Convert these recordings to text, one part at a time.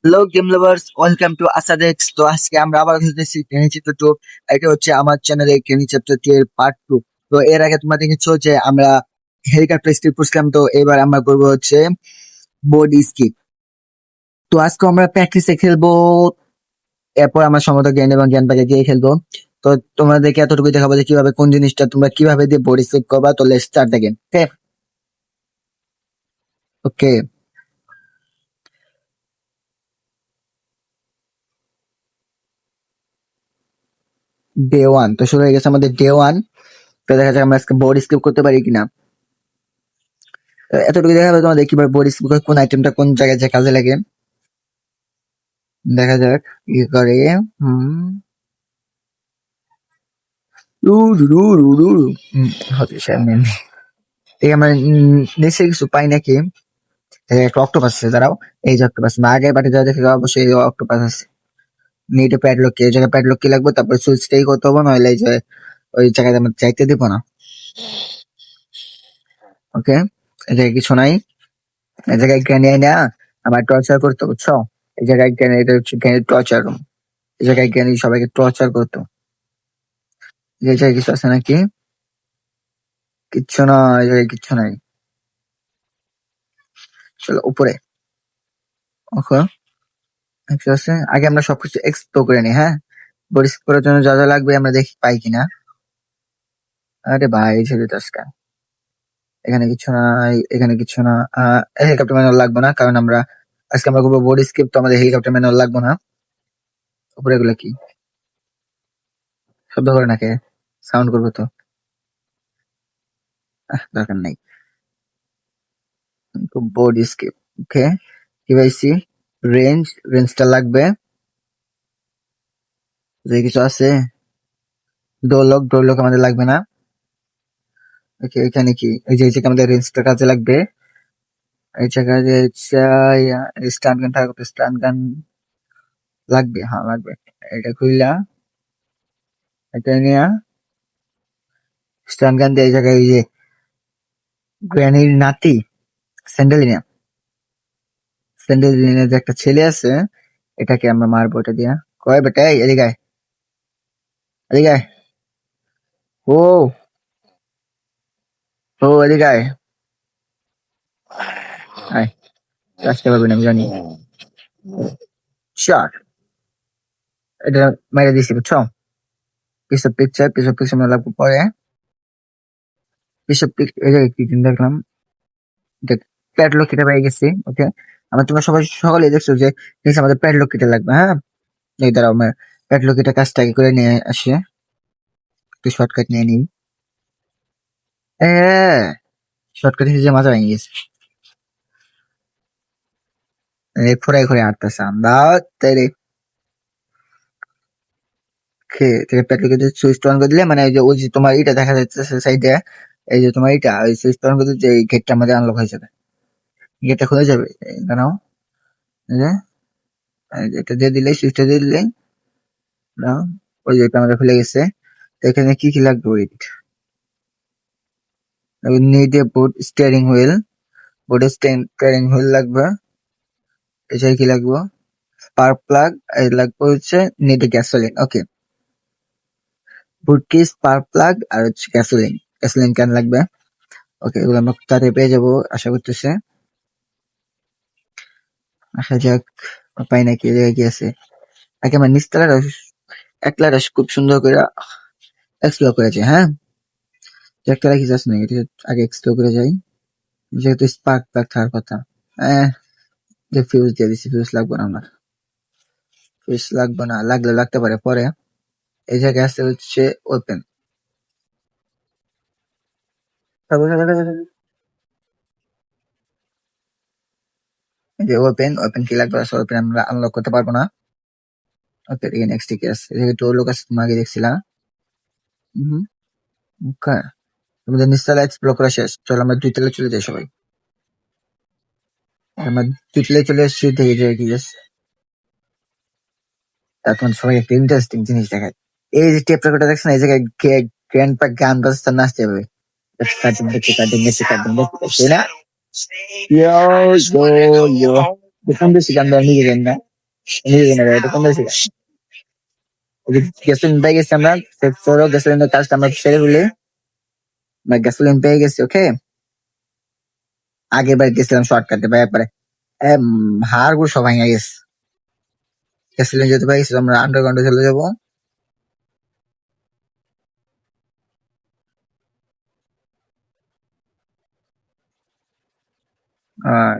Hello game lovers, welcome to আসাদেক্স। তো আজকে আমরা আবার খেলতেছি ট্রেনিং চ্যাপ্টার 2। এটা হচ্ছে আমার চ্যানেলে ট্রেনিং চ্যাপ্টার 2 এর পার্ট 2। তো এর আগে তোমরা দেখেছো যে আমরা হেলিকপ্টার স্কিপ করছিলাম, তো এবার আমরা করবো হচ্ছে বডি স্কিপ। তো আজকে আমরা প্র্যাকটিসে খেলবো, এরপর আমরা সমত জ্ঞান এবং জ্ঞান পাকে দিয়ে খেলবো। তো তোমাদেরকে এতটুকু দেখাবো যে কিভাবে কোন জিনিসটা তোমরা কিভাবে দিয়ে বডি স্কিপ করবা। তো let's start the game. Okay okay day 1 তো শুরু হয়ে গেছে আমাদের ডে 1। তো দেখা যাক আমরা আজকে বডি স্কিপ করতে পারি কিনা। এতটুকু দেখা যাবে তোমাদের কিভাবে বডি স্কিপ করে কোন আইটেমটা কোন জায়গায় যে কাজে লাগে। দেখা যাক কি করে। হুম রু রু রু রু রু। হতে সামনে এই আমরা নিচে কিছু পাই নাকি। একটা অক্টোপাস আছে, দাঁড়াও। এই যে অক্টোপাস, না আগে বাটে যা দেখে অবশ্যই অক্টোপাস আছে। নিটে প্যাডলক কি, এই জায়গায় প্যাডলক কি লাগবে, তারপরে সুইচটাই করতে হবে, নইলে এই যে ওই জায়গায় আমরা চাইতে দিব না। ওকে, এই জায়গায় কিছু নাই। এই জায়গায় জ্ঞানী না আমার টর্চার করতে, বুঝছো? এই জায়গায় জ্ঞানী, এটা হচ্ছে জ্ঞানীর টর্চার রুম। এই জায়গায় জ্ঞানী সবাইকে টর্চার করতো। এই জায়গায় কিছু আছে নাকি? কিচ্ছু না, এই জায়গায় কিচ্ছু নাই। চলো উপরে। ওকে, কিছু আছে। আগে আমরা সবকিছু এক্সপ্লোর করে নিই, হ্যাঁ। বডি স্কিপ করার জন্য যা যা লাগবে আমরা দেখি পাই কিনা। আরে ভাই, এই ছেলে আজকে এখানে কিছু নাই, এখানে কিছু না। হেলিকপ্টার ম্যানুয়াল লাগবে না, কারণ আমরা আজকে আমরা করবো বডি স্কিপ, তো আমাদের হেলিকপ্টার ম্যানুয়াল লাগবে না। উপরে এগুলো কি শব্দ করে নাকি? সাউন্ড করবো তো, দরকার নাই। বডি স্কিপ, ওকে। কি পাইছি? রেঞ্জটা লাগবে। যে কিছু আছে। ডোরলক আমাদের লাগবে না। ওকে, এখানে কি, এই যে আমাদের রেঞ্জটা কাজে লাগবে। এই জায়গায় স্টান গান থাকবে, স্টান গান লাগবে, হ্যাঁ লাগবে। এটা খুললা, এটা নিয়ে স্টান গান দিয়ে এই জায়গায় ওই যে গ্র্যানির নাতি স্যান্ডেলিনা, স্যান্ডেলিনা যে একটা ছেলে আছে, এটাকে আমরা মারবো এটা দিয়া। কয় বেটা, এই এদিকে আয়, এদিকে আয়। ও ও এদিকে আয়, আয়। আসতে পারবি না আমি জানি। শট, এটা মেরে দিছি, বুঝছো? পিছু পিকচার মেলা পরে পিছু পিক, এই জায়গায় কি দেখলাম, প্যাডলক কেটে পেয়ে গেছি। ওকে, আমরা তোমরা সবাই সকালে দেখছো যে নিচে আমাদের প্যাডলক কেটে লাগবে, হ্যাঁ। এই দ্বারা আমরা প্যাডলক কেটে কাজটা আগে করে নিয়ে আসি, একটু শর্টকাট নিয়ে নিই। শর্টকাট হিসেবে মাথা ভেঙে গেছে। ফোরাই করে হাঁটতেছে আমরা তাইলে। প্যাডলকে সুইচ অন করে দিলে, মানে ওই যে তোমার এটা দেখা যাচ্ছে সাইডে, এই যে তোমার এটা ওই সুইচ অন করে দিলে যে গেটটা আমাদের আনলক হয়ে যাবে, গেটটা খুলে যাবে। দাঁড়াও, এই যে এটা দিয়ে দিলে, সুইচটা দিয়ে দিলে, দাঁড়াও, ওই যে এটা আমাদের খুলে গেছে। তো এখানে কি কি লাগবে? Wait, need a boat steering wheel, বোর্ডের স্টিয়ারিং হুইল লাগবে। এছাড়া কি লাগবে? স্পার্ক প্লাগ, আর লাগবে হচ্ছে নিড এ গ্যাসোলিন। ওকে, বুট কি, স্পার্ক প্লাগ আর হচ্ছে গ্যাসোলিন, গ্যাসোলিন ক্যান লাগবে। ওকে, এগুলো আমরা তাড়াতাড়ি পেয়ে যাবো আশা করতেছে। আসা যাক, পাই নাকি, এই জায়গায় কি আছে। আগে আমার নিচতলাটা, একলাটা খুব সুন্দর করে এক্সপ্লোর করেছে, হ্যাঁ। একতলা কিছু আছে না, এটা আগে এক্সপ্লোর করে যাই। যেহেতু স্পার্ক প্লাগ থাকার কথা, হ্যাঁ। যে ফিউজ দিয়ে দিচ্ছি, ফিউজ লাগবে না আমার, ফিউজ লাগবে না, লাগলে লাগতে পারে পরে। এই জায়গায় আছে হচ্ছে ওপেন, এই যে ওপেন, ওপেন কি লাগবে? আসলে ওপেন আমরা আনলক করতে পারবো না। ওকে, এদিকে নেক্সট কি আছে? এদিকে ডোর লোক আছে, তুমি আগে দেখছিলা। হুম, ওকে। তোমাদের নিচতলা এক্সপ্লোর করা শেষ, চলো আমরা 2 তলায় চলে যাই সবাই। আমরা 2 তলায় চলে এসেছি, দেখে যাই কি আছে। তার তোমাদের সবাই একটা ইন্টারেস্টিং জিনিস দেখায়। এই যে টেপ রেকর্ডার দেখছেন, এই জায়গায় গ্র্যান্ড পা গান বাজতে নাচতে হবে। কাটিং দেখছি, কাটিং দেখছি, কাটিং দেখছি, তাই না? ইয়ো ইয়ো ইয়ো, দেখুন বেশি গান দেওয়া নিজে দেন না। এটা কোন দিকে গ্যাসোলিন পেয়ে গেছি আমরা চলো গ্যাসোলিনের কাজটা আমরা সেরে ফেলি আমরা গ্যাসোলিন পেয়ে গেছি ওকে আগের বার গেছিলাম শর্টকাটে ভাই পরে হাড় গুলো সব ভেঙে গেছে গ্যাসোলিন যেতে পেয়ে গেছি আমরা আন্ডারগ্রাউন্ডে চলে যাবো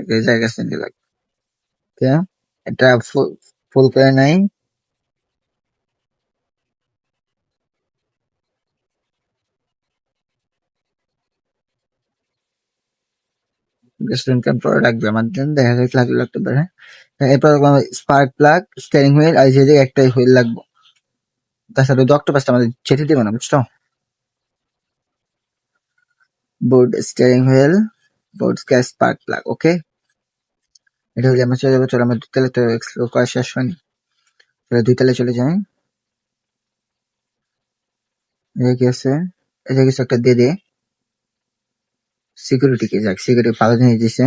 এই জায়গায় গ্যাসোলিন দিয়ে লাগবে ওকে এটা ফুল করে নাই গ্যাসোলিন ক্যান পরে লাগবে আমার জন্য দেখা যায় লাগলে লাগতে পারে এরপর স্পার্ক প্লাগ স্টিয়ারিং হুইল আর যে একটাই হুইল লাগবে তাছাড়া ডক্টর পাসটা আমাদের যেতে দেবে না বুঝছো board steering wheel board gas spark plug okay এটা হলে আমরা চলে যাবো চলো আমরা দুতলা তো এক্সপ্লোর করা শেষ হয়নি চলো দুইতলায় চলে যাই এই কি আছে এই যে কিছু একটা দিয়ে দে সিকিউরিটি কে যাক সিকিউরিটি ভালো জিনিস দিছে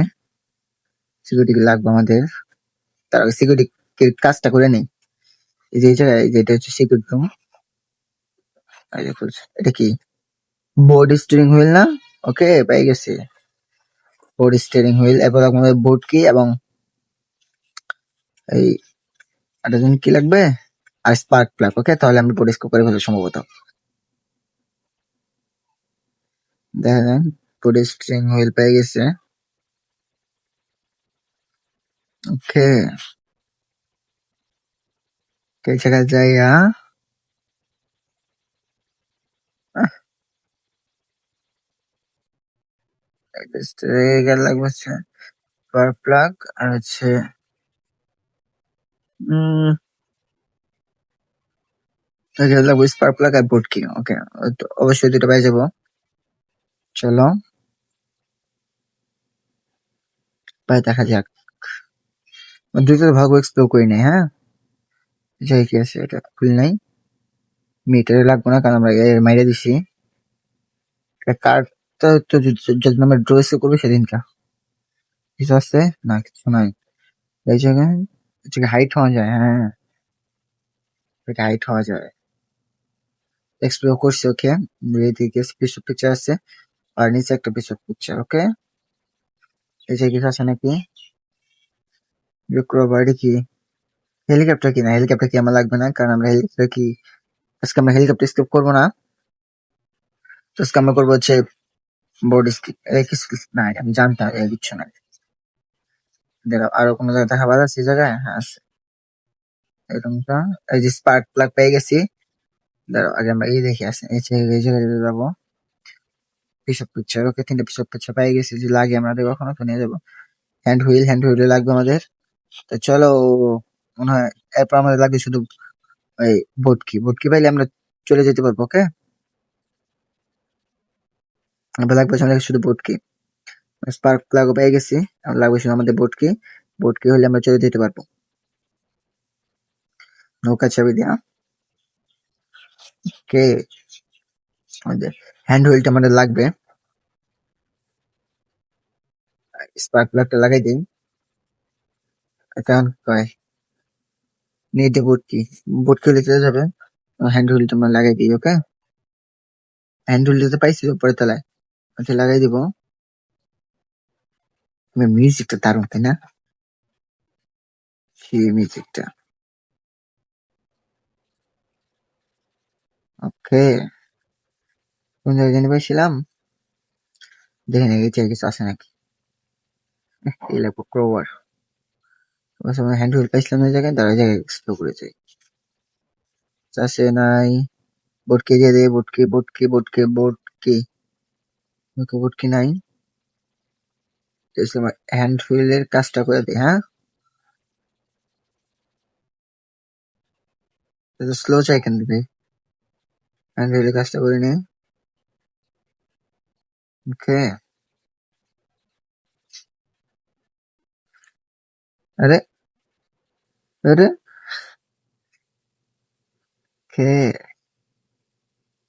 সিকিউরিটি লাগবে আমাদের তার আগে সিকিউরিটি কাজটা করে নেই এই যে জায়গায় যেটা হচ্ছে সিকিউরিটি রুম এটা কি বোর্ড স্টিয়ারিং হুইল না ওকে পেয়ে গেছি বোর্ড স্টিয়ারিং হুইল এরপর আমাদের বোর্ড কি এবং এই একটা জিনিস কি লাগবে আর স্পার্ক প্লাগ ওকে তাহলে আমরা বোর্ড স্কোপ করে ফেলবো সম্ভবত দেখেন বোর্ড স্টিয়ারিং হুইল পেয়ে গেছে ওকে এই জায়গায় যাইয়া লাগবে হচ্ছে পাওয়ার প্লাগ আর হচ্ছে লাগবে স্পার্ক প্লাগ আর বোর্ড কি ওকে অবশ্যই দুটো পেয়ে যাবো চলো ভাই দেখা যাক দুটো ভাগ এক্সপ্লোর করি নাই হ্যাঁ যাই কি আছে এটা খুলি নাই মিটারে লাগবো না কারণ আমরা মাইরে দিছি কার্ডটা তো যদি আমরা ড্র করবো সেদিনকা কিছু আছে না কিছু নাই এই জায়গায় হাইট হওয়া যায় হ্যাঁ এটা হাইট হওয়া যায় এক্সপ্লোর করছি ওকে এদিকে পিস অফ পিকচার আছে আর নিচে একটা পিস অফ পিকচার ওকে এই যে কিছু আছে নাকি বাড়ি কি হেলিকপ্টার কি না হেলিকপ্টার কি আমার লাগবে না কারণ আমরা হেলিকপ্টার কি আজকে আমরা হেলিকপ্টার স্কিপ করবো না তো আজকে আমরা করবো হচ্ছে বোর্ড স্কিপ না আমি জানতাম কিচ্ছু না আরো কোনো জায়গায় দেখা পাওয়া যাচ্ছে এই জায়গায় হ্যাঁ আছে এরকমটা এই যে স্পার্ক প্লাগ পেয়ে গেছি দাঁড়াও আগে আমরা এই দেখে আসি এই জায়গায় যাবো পিস অফ পিকচার ওকে তিনটা পিস অফ পিকচার পেয়ে গেছি যে লাগে আমাদের কখনো তো নিয়ে যাবো হ্যান্ড হুইল লাগবে আমাদের তো চলো মনে হয় এরপর আমাদের লাগবে শুধু এই বোটকি পাইলে আমরা চলে যেতে পারবো ওকে আমরা লাগবে আমাদের শুধু বোটকি স্পার্ক প্লাগও পেয়ে গেছি আমরা লাগবে শুধু আমাদের বোটকি হলে আমরা চলে যেতে পারবো নৌকা চাবি দিয়া কে আমাদের হ্যান্ড হুইলটা আমাদের লাগবে স্পার্ক প্লাগটা লাগাই দিই এখন কয় নিয়ে দিয়ে বোটকি হলে চলে যাবে হ্যান্ড হুইলটা আমরা লাগাই দিই ওকে হ্যান্ড হুইলটা তো পাইছি উপরে তলায় ওটা লাগাই দিব মিউজিকটা দারুণ তাই না সেই মিউজিকটা ওকে কোন জায়গায় জানি পাইছিলাম দেখে নাকি কিছু আছে নাকি এই লাগবো ক্রোবার হ্যান্ড হুইল পাইছিলাম এই জায়গায় দাঁড়া জায়গায় এক্সপ্লোর করে যাই আছে নাই বোটকে দিয়ে দে বোটকি নাই হ্যান্ড হুইলের কাজটা করে দে হ্যাঁ স্লো চাই কেন দিবে হ্যান্ড হুইলের কাজটা করে নে ওকে আরে আরে ওকে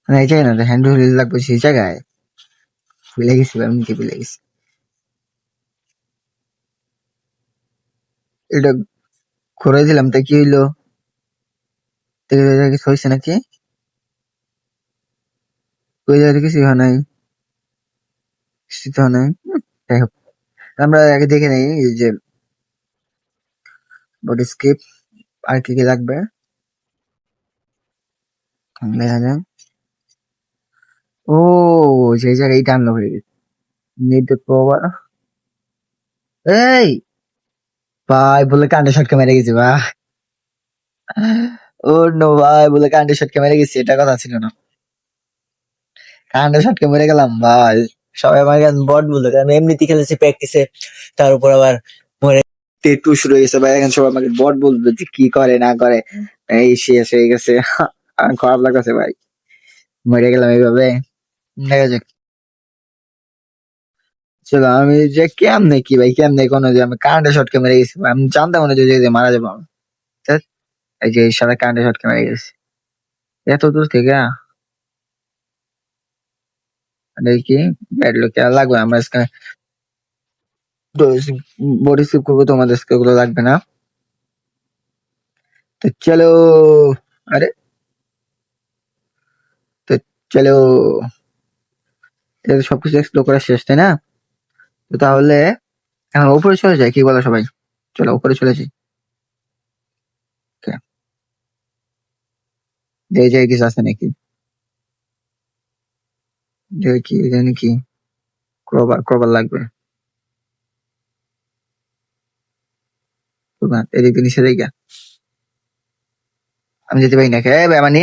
এই জায়গায় না হ্যান্ড হুইল লাগবে সেই জায়গায় ভুলে গেছি আমি কি ভুলে গেছি এটা করে দিলাম, তাই কি হইলো? কিছু হয়েছে নাকি? ওই জায়গায় কিছু হয় নাই, কিছু তো হয় নাই। যাই হোক, আমরা আগে দেখে নেই এই যে বডি স্কিপ আর কি কি লাগবে দেখা যায়। ও, সেই জায়গায় এইটা আনলো হয়ে গেছে। নিড প্রোভার। এই ভাই বলে কান্ডে শটকে মেরে গেছে ভাই। ও নো ভাই বলে কান্ডে শটকে মেরে গেছে, এটা কথা ছিল না। কান্ডে শটকে মেরে গেলাম ভাই। সবাই আমাকে বট বলতো, কারণ এমনিতে খেলেছি প্র্যাকটিসে, তার উপর আবার মরে টু শুরু হয়ে গেছে ভাই। এখন সবাই আমাকে বট বলবে যে কি করে না করে, এই শেষ হয়ে গেছে। আমার খারাপ লাগছে ভাই, মরে গেলাম এইভাবে। দেখা যাক। চলো আমি যে কেমনে কি ভাই, কেমনে কোনো যে আমি কারেন্টের শটকে মেরে গেছি ভাই। আমি জানতাম না যে মারা যাবো আমি। ধ্যাৎ, এই যে সারা কারেন্টের শটকে মেরে গেছি এত দূর থেকে। কি ব্যাড লোক লাগবে, আমরা আজকে বডি স্কিপ করবো, তোমাদের ওগুলো লাগবে না। তো চলো, আরে তো চলো, এটা তো সবকিছু এক্সপ্লোর করা শেষ তাই না? তো তাহলে এখন উপরে চলে যাই, কি বলো সবাই? চলো উপরে চলে যাই। Okay, এই যে কিছু আছে নাকি? যে কি জানি কি, ক্রবার ক্রবার লাগবে। এদিক দিয়ে নিষেধ গা, আমি যেতে পারি না কে বেমানি।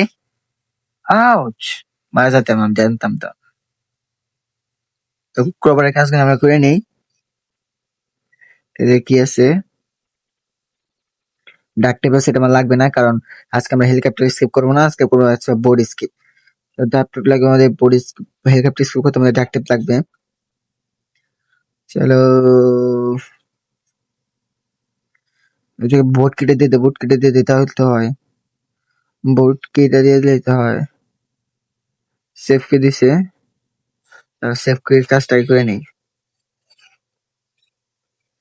আউচ, মারা যেতাম, আমি জানতাম তো। তো ক্রবারের কাজগুলো আমরা করে নেই। এদের কি আছে? ডাক টেপ সেটা আমার লাগবে না, কারণ আজকে আমরা হেলিকপ্টার স্কিপ করবো না, আজকে করবো হচ্ছে বোর্ড স্কিপ। ডাক টেপ লাগবে আমাদের, বোর্ড হেলিকপ্টার স্কিপ করতে আমাদের ডাক টেপ লাগবে। চলো, বোর্ড কেটে দিতে, বোর্ড কেটে দিয়ে দিতে হতে হয়, বোর্ড কেটে দিয়ে দিতে হয়। সেফ কে দিছে, সেফ কে কাজটাই করে নেই।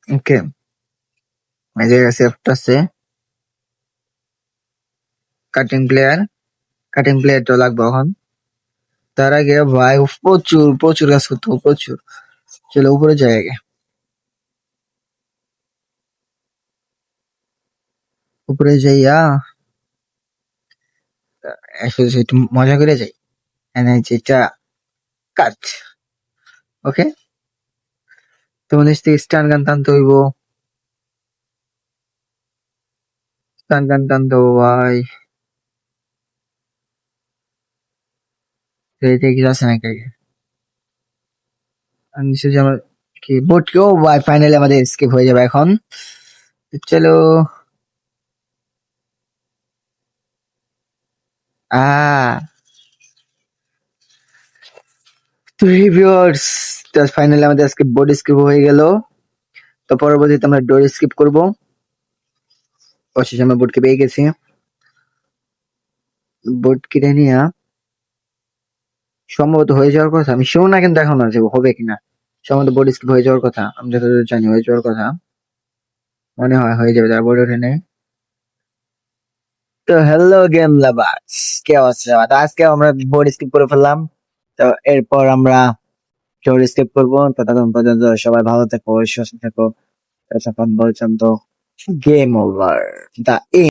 ওকে, এই জায়গায় সেফটা আছে। কাটিং প্লেয়ার, কাটিং প্লেয়ারটা লাগবে এখন। তার আগে ভাই প্রচুর প্রচুর কাজ করতে হবে, প্রচুর। চলো উপরে যাই আগে, উপরে যাইয়া একটু মজা করে যাই। এটা কাট। ওকে, তোমাদের থেকে স্টান গান টানতে হইব, স্টান গান টানতে হবো ভাই। এটা কিছু আছে নাকি আগে? আর নিচে যে আমার কি বোট, কেউ ভাই ফাইনালি আমাদের স্কিপ হয়ে যাবে এখন। চলো, তো ভিউয়ার্স, ফাইনালি আমাদের আজকে বোর্ড স্কিপ হয়ে গেল। তো পরবর্তীতে আমরা ডোর স্কিপ করবো। অবশেষে আমরা বোর্ডকে পেয়ে গেছি। বোর্ড কিনে নিয়ে সম্ভবত হয়ে যাওয়ার কথা, আমি শিওর না কিন্তু এখন আছে হবে কিনা। সম্ভবত বোর্ড স্কিপ হয়ে যাওয়ার কথা, আমি যতদূর জানি হয়ে যাওয়ার কথা, মনে হয় হয়ে যাবে, তারা বোর্ড ওঠে নেই। তো হ্যালো গেম লাভার্স, কে আছে? তো আজকে আমরা বোর্ড স্কিপ করে ফেললাম। তো এরপর আমরা ডোর স্কিপ করবো। ততক্ষণ পর্যন্ত সবাই ভালো থেকো, সুস্থ থেকো। ততক্ষণ পর্যন্ত গেম ওভার, দা